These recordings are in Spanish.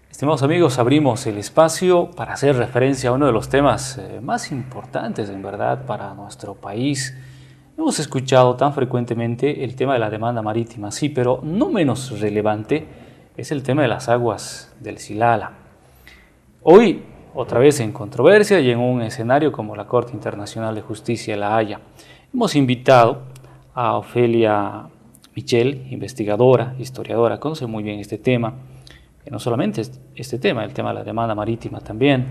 Estimados amigos, abrimos el espacio para hacer referencia a uno de los temas más importantes, en verdad, para nuestro país. Hemos escuchado tan frecuentemente el tema de la demanda marítima, sí, pero no menos relevante es el tema de las aguas del Silala. Hoy, otra vez en controversia y en un escenario como la Corte Internacional de Justicia de La Haya, hemos invitado a Ofelia Michel, investigadora, historiadora, conoce muy bien este tema. No solamente este tema, el tema de la demanda marítima también,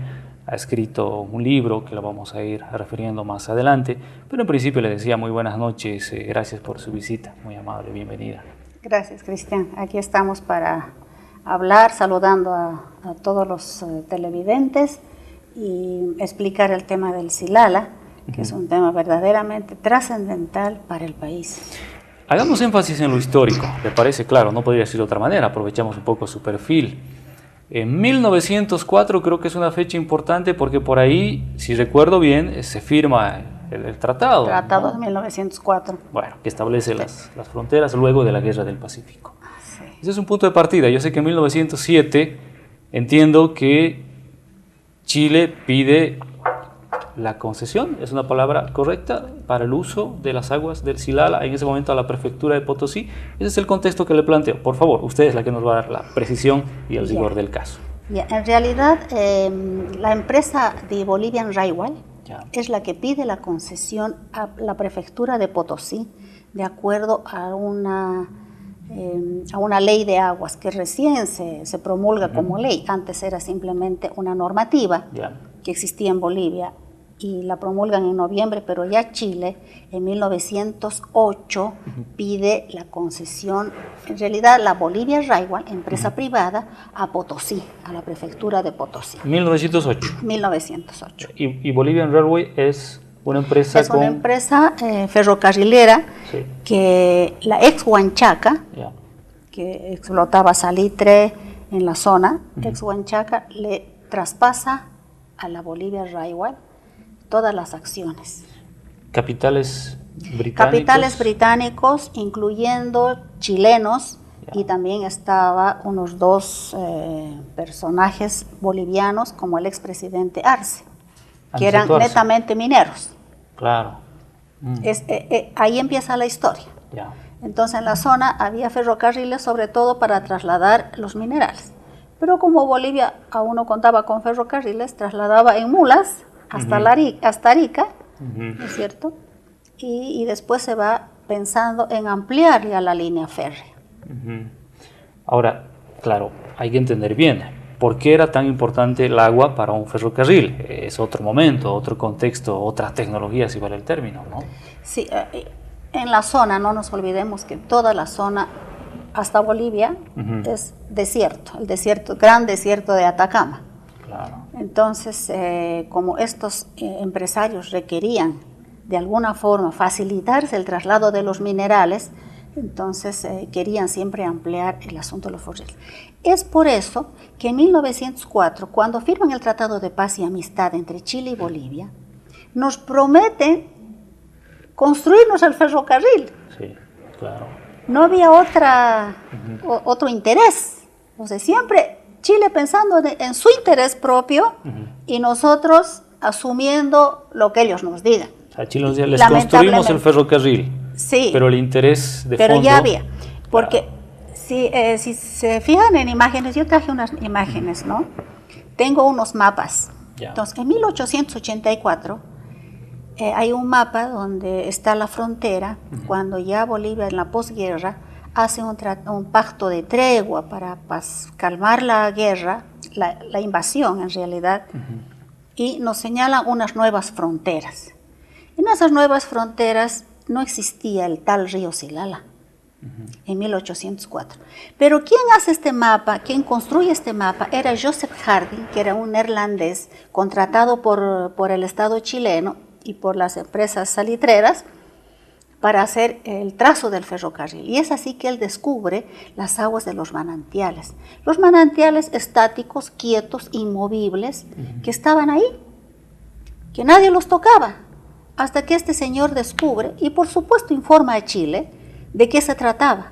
ha escrito un libro que lo vamos a ir refiriendo más adelante, pero en principio le decía muy buenas noches, gracias por su visita, muy amable, bienvenida. Gracias, Cristian, aquí estamos para hablar, saludando a todos los televidentes y explicar el tema del Silala, que es un tema verdaderamente trascendental para el país. Hagamos énfasis en lo histórico, ¿le parece? Claro, no podría ser de otra manera, aprovechamos un poco su perfil. En 1904 creo que es una fecha importante porque por ahí, si recuerdo bien, se firma el tratado. Tratado ¿no? de 1904. Bueno, que establece las fronteras luego de la Guerra del Pacífico. Sí. Ese es un punto de partida. Yo sé que en 1907 entiendo que Chile pide la concesión, es una palabra correcta, para el uso de las aguas del Silala, en ese momento a la prefectura de Potosí. Ese es el contexto que le planteo. Por favor, usted es la que nos va a dar la precisión y el rigor del caso. En realidad, la empresa de Bolivian Railway es la que pide la concesión a la prefectura de Potosí, de acuerdo a una ley de aguas que recién se promulga como ley. Antes era simplemente una normativa que existía en Bolivia, y la promulgan en noviembre, pero ya Chile en 1908 pide la concesión, en realidad la Bolivia Railway, empresa privada, a Potosí, a la prefectura de Potosí. 1908. 1908. Y Bolivian Railway es una empresa una empresa ferrocarrilera, sí, que la ex Huanchaca, que explotaba salitre en la zona, ex Huanchaca, le traspasa a la Bolivia Railway todas las acciones. Capitales británicos. Capitales británicos, incluyendo chilenos, y también estaba unos dos personajes bolivianos, como el expresidente Arce, que eran netamente mineros. Claro. Ahí empieza la historia. Entonces en la zona había ferrocarriles, sobre todo para trasladar los minerales. Pero como Bolivia aún no contaba con ferrocarriles, trasladaba en mulas hasta Arica, ¿no es cierto? Y después se va pensando en ampliar ya la línea férrea. Ahora, claro, hay que entender bien, ¿por qué era tan importante el agua para un ferrocarril? Es otro momento, otro contexto, otra tecnología, si vale el término, ¿no? Sí, en la zona, no nos olvidemos que toda la zona hasta Bolivia es desierto, gran desierto de Atacama. Claro. Entonces, como estos empresarios requerían de alguna forma facilitarse el traslado de los minerales, entonces querían siempre ampliar el asunto de los ferrocarriles. Es por eso que en 1904, cuando firman el Tratado de Paz y Amistad entre Chile y Bolivia, nos prometen construirnos el ferrocarril. Sí, claro. No había otro interés. O sea, siempre Chile pensando en su interés propio y nosotros asumiendo lo que ellos nos digan. O sea, Chile nos decía, les construimos el ferrocarril, sí, pero el interés de fondo... Pero ya había, porque si se fijan en imágenes, yo traje unas imágenes, ¿no? Tengo unos mapas. Entonces, en 1884 hay un mapa donde está la frontera, cuando ya Bolivia en la posguerra hace un pacto de tregua para calmar la guerra, la invasión en realidad, y nos señalan unas nuevas fronteras. En esas nuevas fronteras no existía el tal río Silala en 1804. Pero ¿quién hace este mapa, quién construye este mapa? Era Joseph Harding, que era un neerlandés contratado por el Estado chileno y por las empresas salitreras para hacer el trazo del ferrocarril. Y es así que él descubre las aguas de los manantiales. Los manantiales estáticos, quietos, inmovibles, que estaban ahí, que nadie los tocaba, hasta que este señor descubre, y por supuesto informa a Chile, de qué se trataba.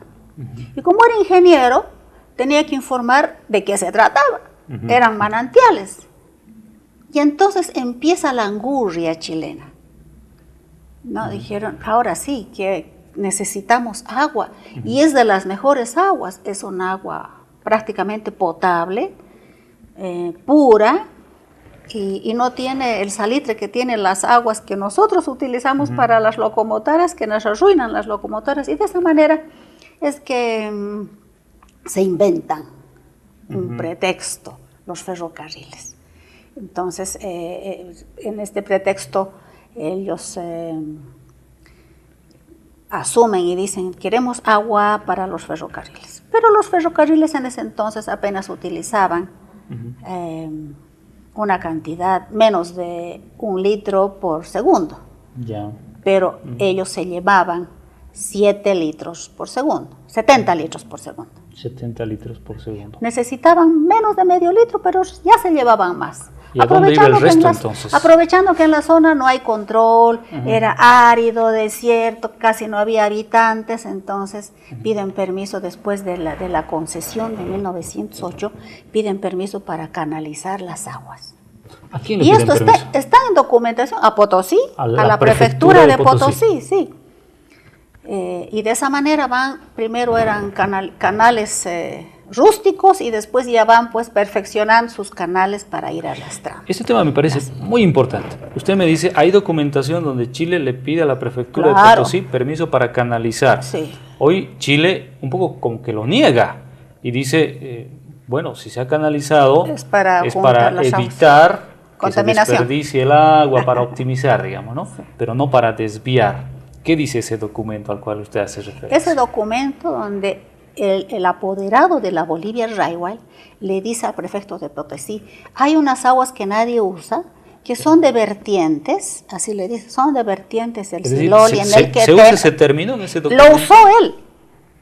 Y como era ingeniero, tenía que informar de qué se trataba. eran manantiales. Y entonces empieza la angurria chilena, ¿no? Dijeron, ahora sí, que necesitamos agua, y es de las mejores aguas, es un agua prácticamente potable, pura, y no tiene el salitre que tienen las aguas que nosotros utilizamos para las locomotoras, que nos arruinan las locomotoras, y de esa manera es que se inventan un pretexto, los ferrocarriles. Entonces, en este pretexto, ellos asumen y dicen, queremos agua para los ferrocarriles. Pero los ferrocarriles en ese entonces apenas utilizaban una cantidad menos de 1 litro por segundo. Pero ellos se llevaban 7 litros por segundo, 70 litros por segundo. 70 litros por segundo. Necesitaban menos de medio litro, pero ya se llevaban más. ¿Y a dónde iba el resto entonces? Aprovechando que en la zona no hay control, era árido, desierto, casi no había habitantes, entonces piden permiso después de la concesión de 1908, piden permiso para canalizar las aguas. ¿A quién le y piden esto está en documentación, a Potosí, a la prefectura de Potosí, sí. Y de esa manera primero eran canales rústicos y después ya van pues perfeccionando sus canales para ir arrastrando. Este tema me parece muy importante. Usted me dice, hay documentación donde Chile le pide a la prefectura de Potosí permiso para canalizar. Sí. Hoy Chile un poco como que lo niega y dice, bueno, si se ha canalizado es para evitar que se desperdicie el agua, para optimizar, digamos, ¿no? Sí. Pero no para desviar. ¿Qué dice ese documento al cual usted hace referencia? Ese documento donde el apoderado de la Bolivia Railway le dice al prefecto de Potosí, hay unas aguas que nadie usa, que son de vertientes, así le dice, son de vertientes del Siloli, en el que ¿se usa ese término en ese documento? Lo usó él,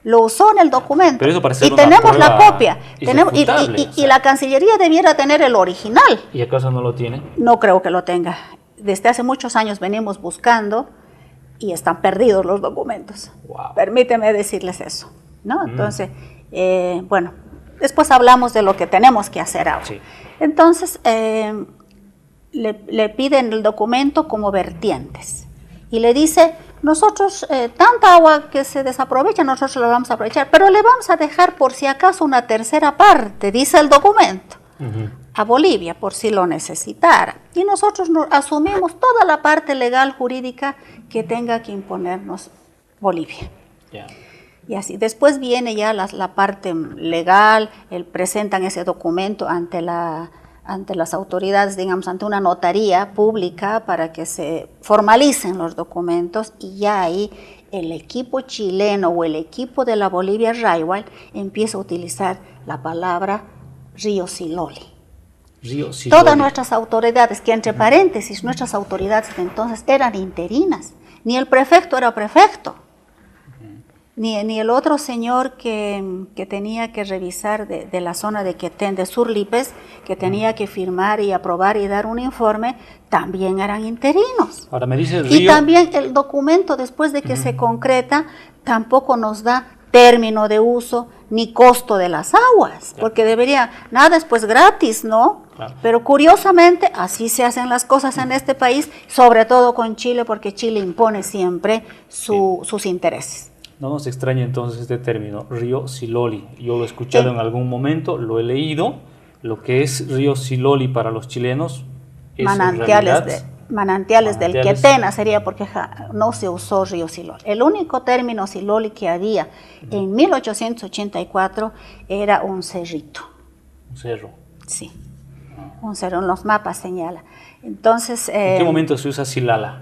lo usó en el documento. Pero eso parece y tenemos la copia. Y la Cancillería debiera tener el original. ¿Y acaso no lo tiene? No creo que lo tenga. Desde hace muchos años venimos buscando y están perdidos los documentos. Wow. Permíteme decirles eso, ¿no? Entonces, bueno, después hablamos de lo que tenemos que hacer ahora. Sí. Entonces, le piden el documento como vertientes y le dice, nosotros, tanta agua que se desaprovecha, nosotros la vamos a aprovechar, pero le vamos a dejar por si acaso una tercera parte, dice el documento, a Bolivia, por si lo necesitara. Y nosotros asumimos toda la parte legal, jurídica, que tenga que imponernos Bolivia. Yeah. Y así, después viene ya la parte legal, presentan ese documento ante las autoridades, digamos, ante una notaría pública para que se formalicen los documentos, y ya ahí el equipo chileno o el equipo de la Bolivia Railway empieza a utilizar la palabra Río Siloli. Todas nuestras autoridades, que entre paréntesis, nuestras autoridades de entonces eran interinas, ni el prefecto era prefecto, ni el otro señor que tenía que revisar de la zona de Quetén, de Surlipes, que tenía que firmar y aprobar y dar un informe, también eran interinos. Ahora me dice Río. Y también el documento, después de que se concreta, tampoco nos da término de uso ni costo de las aguas, porque debería, nada es pues gratis, ¿no? Claro. Pero curiosamente así se hacen las cosas en este país, sobre todo con Chile, porque Chile impone siempre sus intereses. No nos extraña entonces este término, Río Siloli. Yo lo he escuchado en algún momento, lo he leído. Lo que es Río Siloli para los chilenos es manantiales del Quetena sería, porque no se usó Río Siloli. El único término Siloli que había en 1884 era un cerrito. ¿Un cerro? Sí, un cerro, en los mapas señala. Entonces, ¿en qué momento se usa Silala?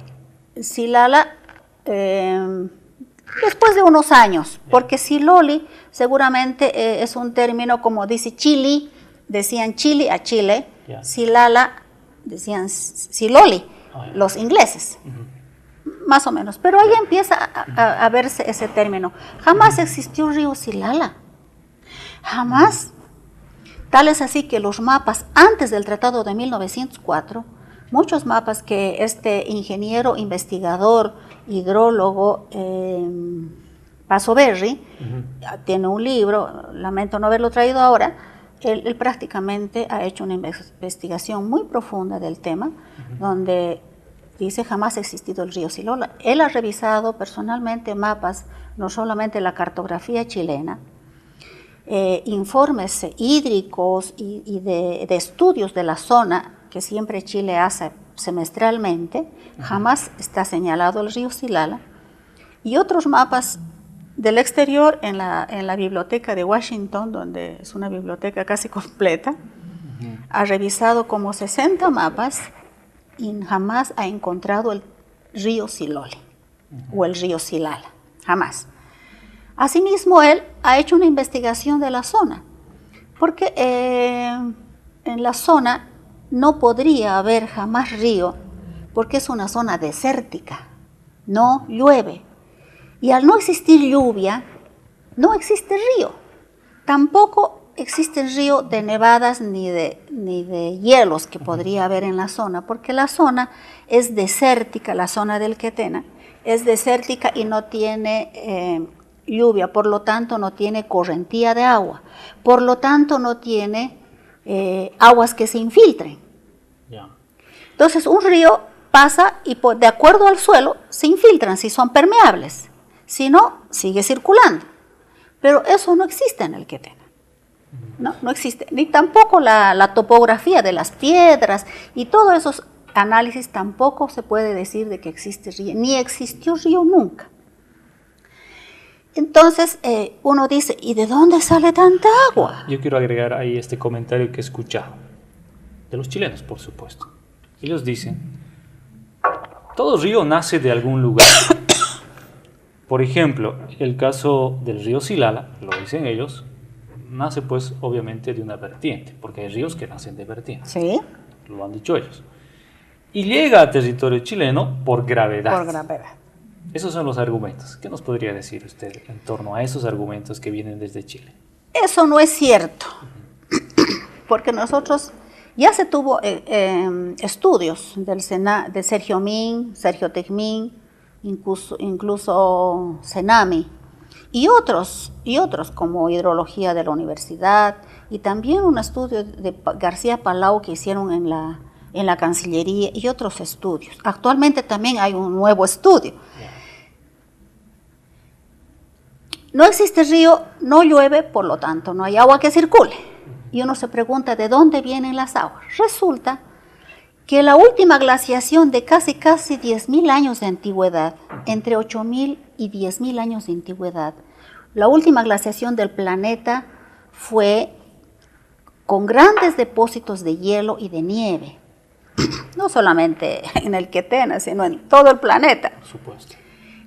Silala, después de unos años, porque Siloli seguramente es un término como dice Chile, decían Chile a Chile, Silala decían Siloli, los ingleses, más o menos. Pero ahí empieza a verse ese término. Jamás existió Río Silala, jamás. Tal es así que los mapas, antes del Tratado de 1904, muchos mapas que este ingeniero, investigador, hidrólogo, Paso Berry, tiene un libro, lamento no haberlo traído ahora, él prácticamente ha hecho una investigación muy profunda del tema, donde dice jamás ha existido el río Silola. Él ha revisado personalmente mapas, no solamente la cartografía chilena, informes hídricos y de estudios de la zona que siempre Chile hace semestralmente, jamás está señalado el río Silala, y otros mapas del exterior en la biblioteca de Washington, donde es una biblioteca casi completa, ha revisado como 60 mapas y jamás ha encontrado el río Silole o el río Silala, jamás. Asimismo, él ha hecho una investigación de la zona, porque en la zona no podría haber jamás río, porque es una zona desértica, no llueve. Y al no existir lluvia, no existe río. Tampoco existe río de nevadas ni de hielos que podría haber en la zona, porque la zona es desértica, la zona del Quetena es desértica y no tiene lluvia, por lo tanto no tiene correntía de agua, por lo tanto no tiene aguas que se infiltren. Yeah. Entonces un río pasa y de acuerdo al suelo se infiltran si son permeables. Si no, sigue circulando. Pero eso no existe en el Quetena. No existe. Ni tampoco la topografía de las piedras y todos esos análisis tampoco se puede decir de que existe río. Ni existió río nunca. Entonces uno dice, ¿y de dónde sale tanta agua? Yo quiero agregar ahí este comentario que he escuchado. De los chilenos, por supuesto. Ellos dicen, todo río nace de algún lugar. Por ejemplo, el caso del río Silala, lo dicen ellos, nace pues obviamente de una vertiente, porque hay ríos que nacen de vertientes. Sí. Lo han dicho ellos. Y llega a territorio chileno por gravedad. Por gravedad. Esos son los argumentos. ¿Qué nos podría decir usted en torno a esos argumentos que vienen desde Chile? Eso no es cierto, porque nosotros ya se tuvo estudios de Sergio Min, Sergio Tecmín, incluso Senami y otros como hidrología de la universidad, y también un estudio de García Palau que hicieron en la Cancillería y otros estudios. Actualmente también hay un nuevo estudio. No existe río, no llueve, por lo tanto no hay agua que circule. Y uno se pregunta de dónde vienen las aguas. Resulta que la última glaciación de casi 10.000 años de antigüedad, entre 8.000 y 10.000 años de antigüedad, la última glaciación del planeta fue con grandes depósitos de hielo y de nieve. No solamente en el Quetena, sino en todo el planeta. Por supuesto.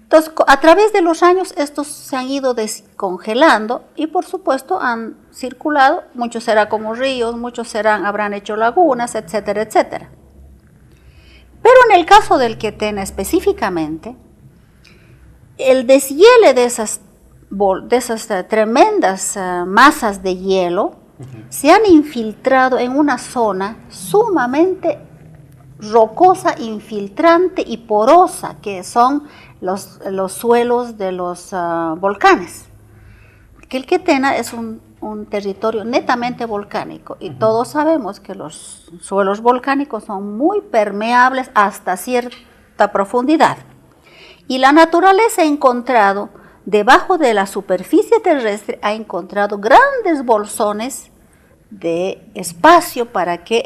Entonces, a través de los años, estos se han ido descongelando y, por supuesto, han circulado. Muchos serán como ríos, muchos habrán hecho lagunas, etcétera, etcétera. Pero en el caso del Quetena específicamente, el deshiele de esas tremendas masas de hielo se han infiltrado en una zona sumamente rocosa, infiltrante y porosa, que son los suelos de los volcanes. Que el Quetena es un territorio netamente volcánico y todos sabemos que los suelos volcánicos son muy permeables hasta cierta profundidad. Y la naturaleza ha encontrado, debajo de la superficie terrestre, ha encontrado grandes bolsones de espacio para que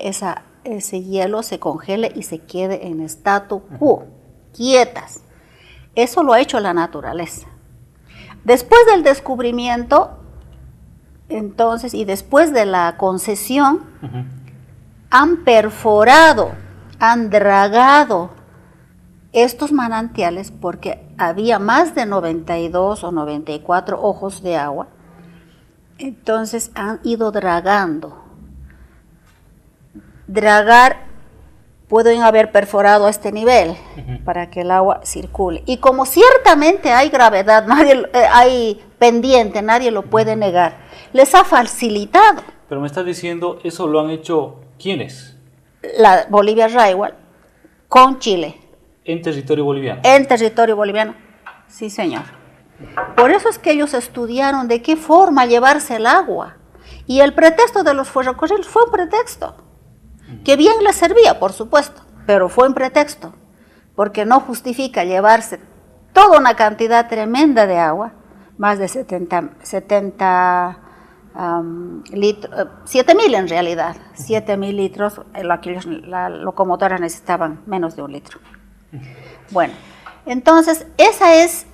ese hielo se congele y se quede en statu quo, quietas. Eso lo ha hecho la naturaleza. Después del descubrimiento, entonces, y después de la concesión, han perforado, han dragado estos manantiales porque había más de 92 o 94 ojos de agua. Entonces han ido dragando. Pueden haber perforado a este nivel para que el agua circule. Y como ciertamente hay gravedad, hay pendiente, nadie lo puede negar, les ha facilitado. Pero me estás diciendo, ¿eso lo han hecho quiénes? La Bolivia Raigual con Chile. ¿En territorio boliviano? En territorio boliviano, sí señor. Por eso es que ellos estudiaron de qué forma llevarse el agua Y el pretexto de los ferrocarriles fue un pretexto, que bien les servía, por supuesto, pero fue un pretexto, porque no justifica llevarse toda una cantidad tremenda de agua, más de 70 litros, 7.000 en realidad, 7.000 litros, las locomotoras necesitaban menos de 1 litro. Bueno, entonces ese es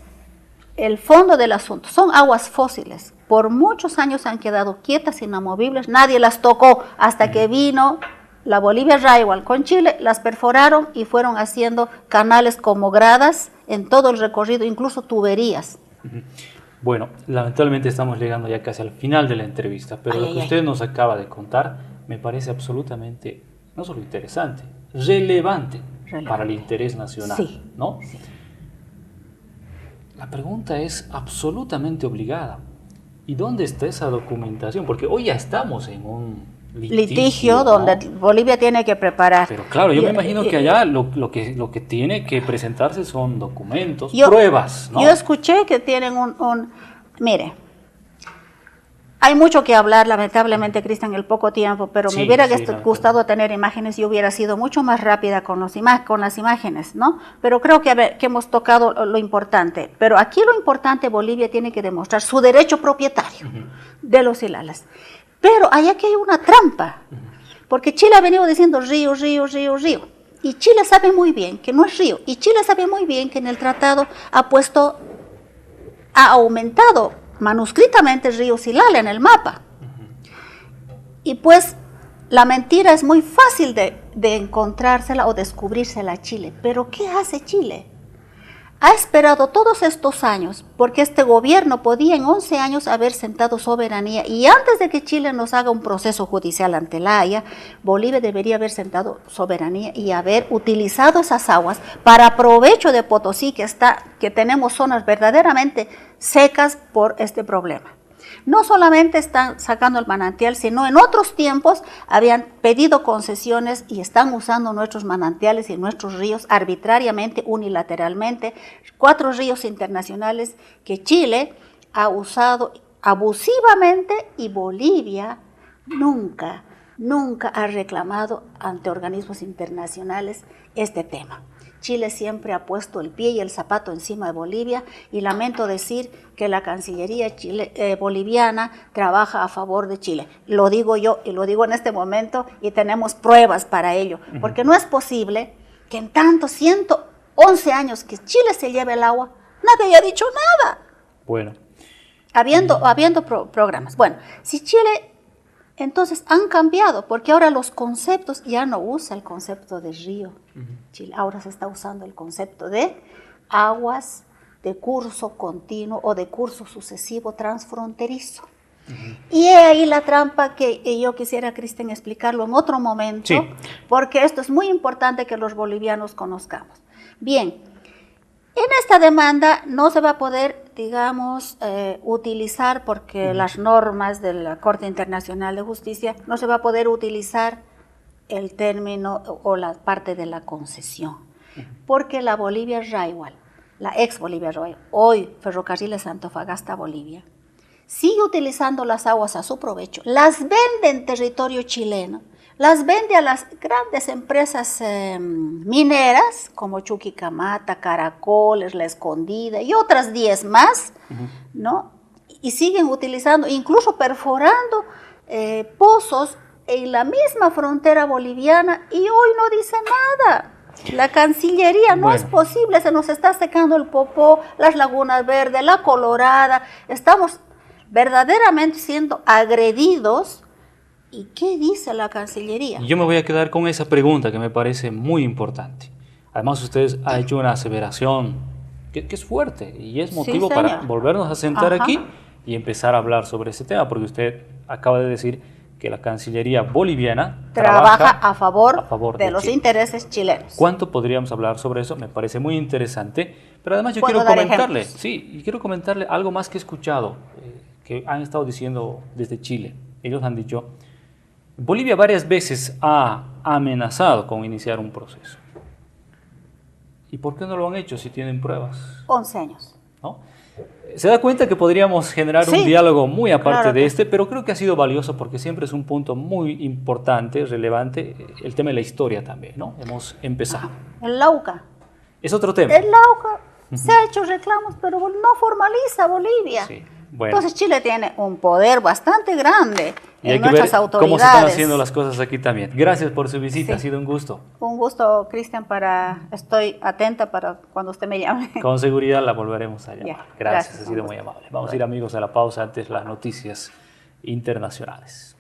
el fondo del asunto, son aguas fósiles, por muchos años han quedado quietas, inamovibles, nadie las tocó hasta que vino la Bolivia Railway con Chile, las perforaron y fueron haciendo canales como gradas en todo el recorrido, incluso tuberías. Bueno, lamentablemente estamos llegando ya casi al final de la entrevista, pero lo que usted nos acaba de contar me parece absolutamente, no solo interesante, relevante para el interés nacional, sí, ¿no? Sí. La pregunta es absolutamente obligada. ¿Y dónde está esa documentación? Porque hoy ya estamos en un litigio, ¿no? Donde Bolivia tiene que preparar. Pero claro, yo me imagino que allá lo que tiene que presentarse son documentos, pruebas, ¿no? Yo escuché que tienen mire, hay mucho que hablar, lamentablemente, Cristian, en el poco tiempo, pero me hubiera gustado tener imágenes y hubiera sido mucho más rápida con las imágenes, ¿no? Pero creo que hemos tocado lo importante. Pero aquí lo importante, Bolivia tiene que demostrar su derecho propietario de los hilales. Pero hay aquí una trampa, porque Chile ha venido diciendo río, río, río, río. Y Chile sabe muy bien que no es río. Y Chile sabe muy bien que en el tratado ha aumentado manuscritamente el río Silala en el mapa. Y pues la mentira es muy fácil de encontrársela o descubrírsela a Chile. Pero ¿qué hace Chile? Ha esperado todos estos años, porque este gobierno podía en 11 años haber sentado soberanía, y antes de que Chile nos haga un proceso judicial ante la Haya, Bolivia debería haber sentado soberanía y haber utilizado esas aguas para provecho de Potosí, que tenemos zonas verdaderamente secas por este problema. No solamente están sacando el manantial, sino en otros tiempos habían pedido concesiones y están usando nuestros manantiales y nuestros ríos arbitrariamente, unilateralmente, 4 ríos internacionales que Chile ha usado abusivamente, y Bolivia nunca ha reclamado ante organismos internacionales este tema. Chile siempre ha puesto el pie y el zapato encima de Bolivia, y lamento decir que la Cancillería boliviana trabaja a favor de Chile. Lo digo yo y lo digo en este momento, y tenemos pruebas para ello, porque no es posible que en tantos 111 años que Chile se lleve el agua, nadie haya dicho nada. Bueno. Habiendo programas. Bueno, si Chile... Entonces han cambiado, porque ahora los conceptos, ya no usa el concepto de río, Chile, ahora se está usando el concepto de aguas de curso continuo o de curso sucesivo transfronterizo. Y he ahí la trampa que yo quisiera, Cristian, explicarlo en otro momento, porque esto es muy importante que los bolivianos conozcamos. Bien, en esta demanda no se va a poder, digamos, utilizar, porque las normas de la Corte Internacional de Justicia, no se va a poder utilizar el término o la parte de la concesión, porque la Bolivia Railway, la ex Bolivia Railway, hoy Ferrocarriles Antofagasta Bolivia, sigue utilizando las aguas a su provecho, las vende en territorio chileno, las vende a las grandes empresas mineras como Chuquicamata, Caracoles, La Escondida y otras 10 más, ¿no? Y siguen utilizando, incluso perforando pozos en la misma frontera boliviana, y hoy no dice nada. La Cancillería, no es posible, se nos está secando el Popó, las Lagunas Verdes, la Colorada, estamos verdaderamente siendo agredidos. ¿Y qué dice la Cancillería? Yo me voy a quedar con esa pregunta que me parece muy importante. Además, usted ha hecho una aseveración que es fuerte y es motivo para volvernos a sentar aquí y empezar a hablar sobre ese tema, porque usted acaba de decir que la Cancillería boliviana trabaja a favor de los intereses chilenos. ¿Cuánto podríamos hablar sobre eso? Me parece muy interesante, pero además yo quiero comentarle, quiero comentarle algo más que he escuchado, que han estado diciendo desde Chile. Ellos han dicho: Bolivia varias veces ha amenazado con iniciar un proceso. ¿Y por qué no lo han hecho si tienen pruebas? 11 años. ¿No? Se da cuenta que podríamos generar Sí, un diálogo muy aparte claro de que este, pero creo que ha sido valioso porque siempre es un punto muy importante, relevante, el tema de la historia también, ¿no? Hemos empezado. el Lauca. Es otro tema. El Lauca se ha hecho reclamos, pero no formaliza Bolivia. Sí, bueno. Entonces Chile tiene un poder bastante grande Y hay en que ver nuestras autoridades. cómo se están haciendo las cosas aquí también. Gracias por su visita, Sí. ha sido un gusto. Un gusto, Cristian, estoy atenta para cuando usted me llame. Con seguridad la volveremos a llamar. Ya, Gracias, gracias, ha sido muy amable. Vamos a ir, amigos, a la pausa antes las noticias internacionales.